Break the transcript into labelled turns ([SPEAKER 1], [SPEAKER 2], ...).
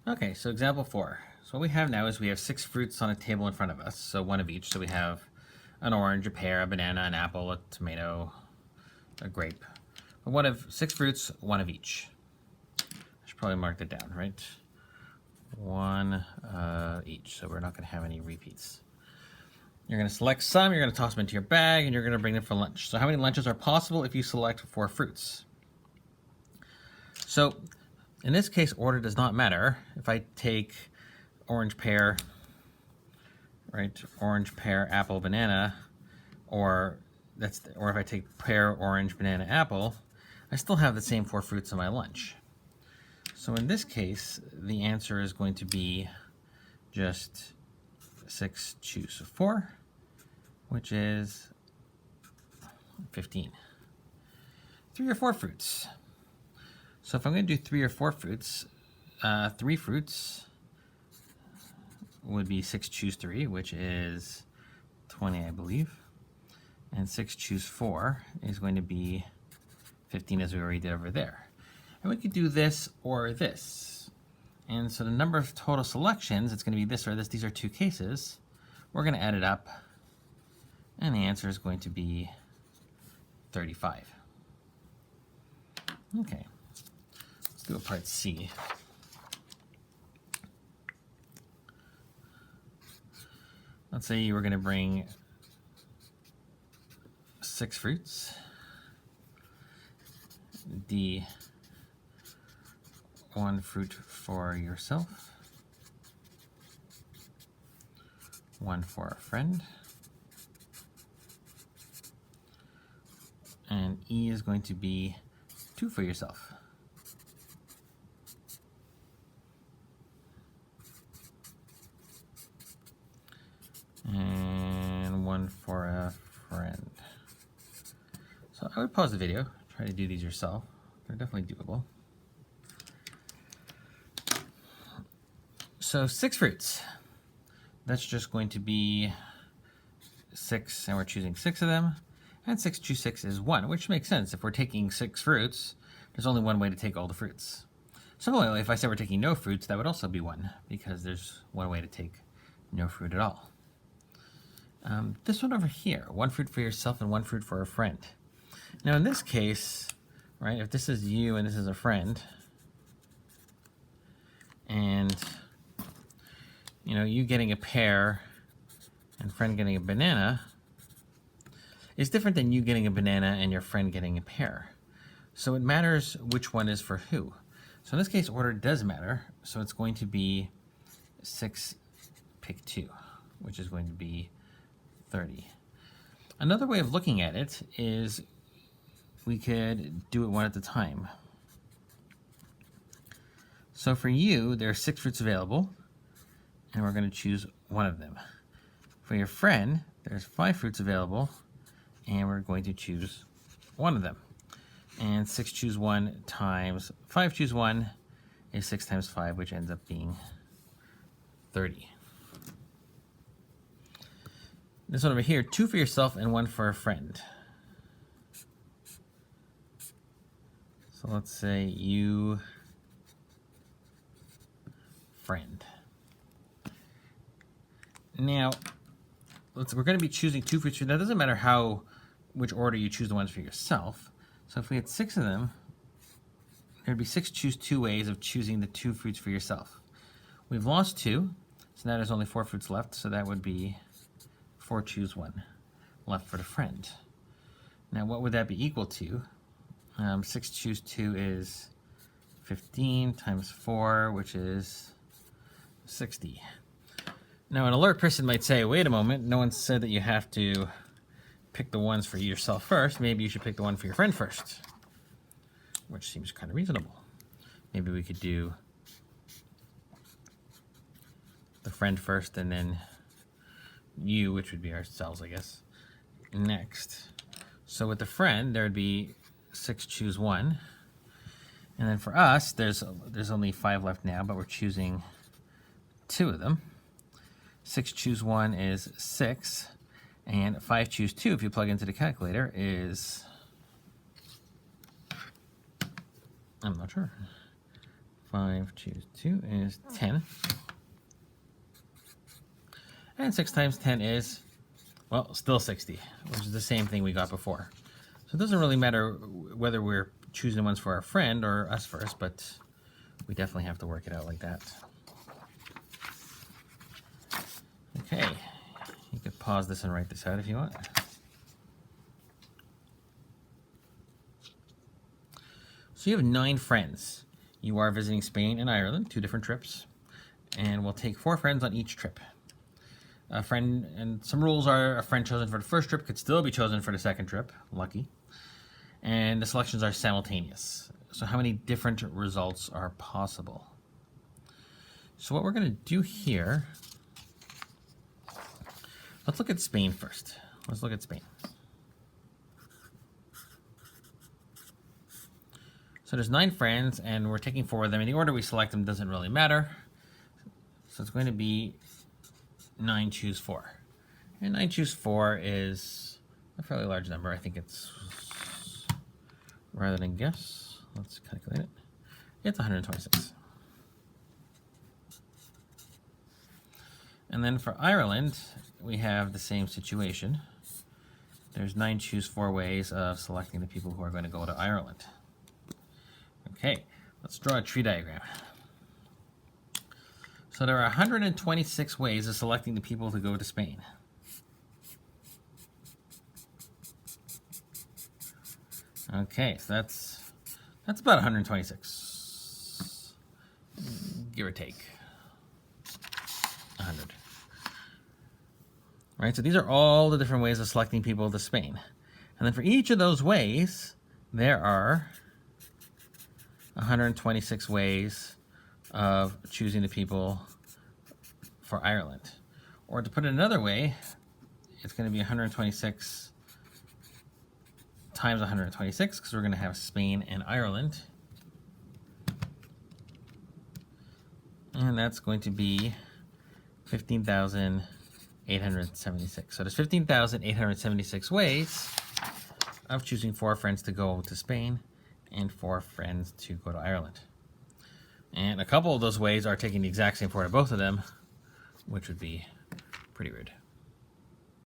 [SPEAKER 1] Okay, so example 4. So what we have now is we have 6 fruits on a table in front of us, so one of each. So we have an orange, a pear, a banana, an apple, a tomato, a grape. But one of 6 fruits, one of each. I should probably mark that down, right? One each, so we're not going to have any repeats. You're going to select some, you're going to toss them into your bag, and you're going to bring them for lunch. So how many lunches are possible if you select 4 fruits? So in this case, order does not matter. If I take orange, pear, right? Orange, pear, apple, banana, or if I take pear, orange, banana, apple, I still have the same 4 fruits in my lunch. So in this case, the answer is going to be just 6 choose 4, which is 15. 3 or 4 fruits. So if I'm going to do 3 or 4 fruits, 3 fruits would be 6 choose 3, which is 20, I believe. And 6 choose 4 is going to be 15, as we already did over there. And we could do this or this. And so the number of total selections, it's going to be this or this. These are 2 cases. We're going to add it up. And the answer is going to be 35. Okay. Let's do a part C. Let's say you were going to bring 6 fruits. D, 1 fruit for yourself, 1 for a friend, and E is going to be 2 for yourself. And 1 for a friend. So I would pause the video, try to do these yourself. They're definitely doable. So 6 fruits. That's just going to be 6, and we're choosing 6 of them. And 6 choose 6 is 1, which makes sense. If we're taking 6 fruits, there's only one way to take all the fruits. Similarly, if I said we're taking no fruits, that would also be 1, because there's one way to take no fruit at all. This one over here, 1 fruit for yourself and 1 fruit for a friend. Now in this case, right, if this is you and this is a friend, and you getting a pear and friend getting a banana is different than you getting a banana and your friend getting a pear. So it matters which one is for who. So in this case, order does matter. So it's going to be 6, pick 2, which is going to be 30. Another way of looking at it is we could do it one at a time. So for you, there are 6 fruits available, and we're going to choose one of them. For your friend, there's 5 fruits available, and we're going to choose one of them. And 6 choose 1 times 5 choose 1 is 6 times 5, which ends up being 30. This one over here, 2 for yourself and 1 for a friend. So let's say you, friend. Now, we're going to be choosing 2 fruits. That doesn't matter which order you choose the ones for yourself. So if we had 6 of them, there'd be 6 choose 2 ways of choosing the 2 fruits for yourself. We've lost 2, so now there's only 4 fruits left, so that would be 4 choose 1 left for the friend. Now what would that be equal to? 6 choose 2 is 15 times 4, which is 60. Now an alert person might say, wait a moment, no one said that you have to pick the ones for yourself first. Maybe you should pick the one for your friend first, which seems kind of reasonable. Maybe we could do the friend first and then you, which would be ourselves, I guess, next. So with the friend, there would be 6 choose 1. And then for us, there's only 5 left now, but we're choosing 2 of them. 6 choose 1 is 6, and 5 choose 2, if you plug into the calculator, is, I'm not sure. 5 choose 2 is 10. And 6 times 10 is, well, still 60, which is the same thing we got before. So it doesn't really matter whether we're choosing ones for our friend or us first, but we definitely have to work it out like that. Okay, you could pause this and write this out if you want. So you have 9 friends. You are visiting Spain and Ireland, 2 different trips, and we'll take 4 friends on each trip. A friend, and some rules are: a friend chosen for the first trip could still be chosen for the second trip, lucky. And the selections are simultaneous. So how many different results are possible? So what we're going to do here, let's look at Spain first. Let's look at Spain. So there's 9 friends, and we're taking 4 of them. In the order we select them doesn't really matter. So it's going to be 9 choose 4. And 9 choose 4 is a fairly large number. I think it's, rather than guess, let's calculate it. It's 126. And then for Ireland, we have the same situation. There's 9 choose 4 ways of selecting the people who are going to go to Ireland. Okay, let's draw a tree diagram. So there are 126 ways of selecting the people to go to Spain. Okay, so that's about 126, give or take 100. Right, so these are all the different ways of selecting people to Spain. And then for each of those ways, there are 126 ways of choosing the people for Ireland. Or to put it another way, it's going to be 126 times 126, because we're going to have Spain and Ireland. And that's going to be 15,876. So there's 15,876 ways of choosing 4 friends to go to Spain and 4 friends to go to Ireland. And a couple of those ways are taking the exact same 4 to both of them, which would be pretty rude.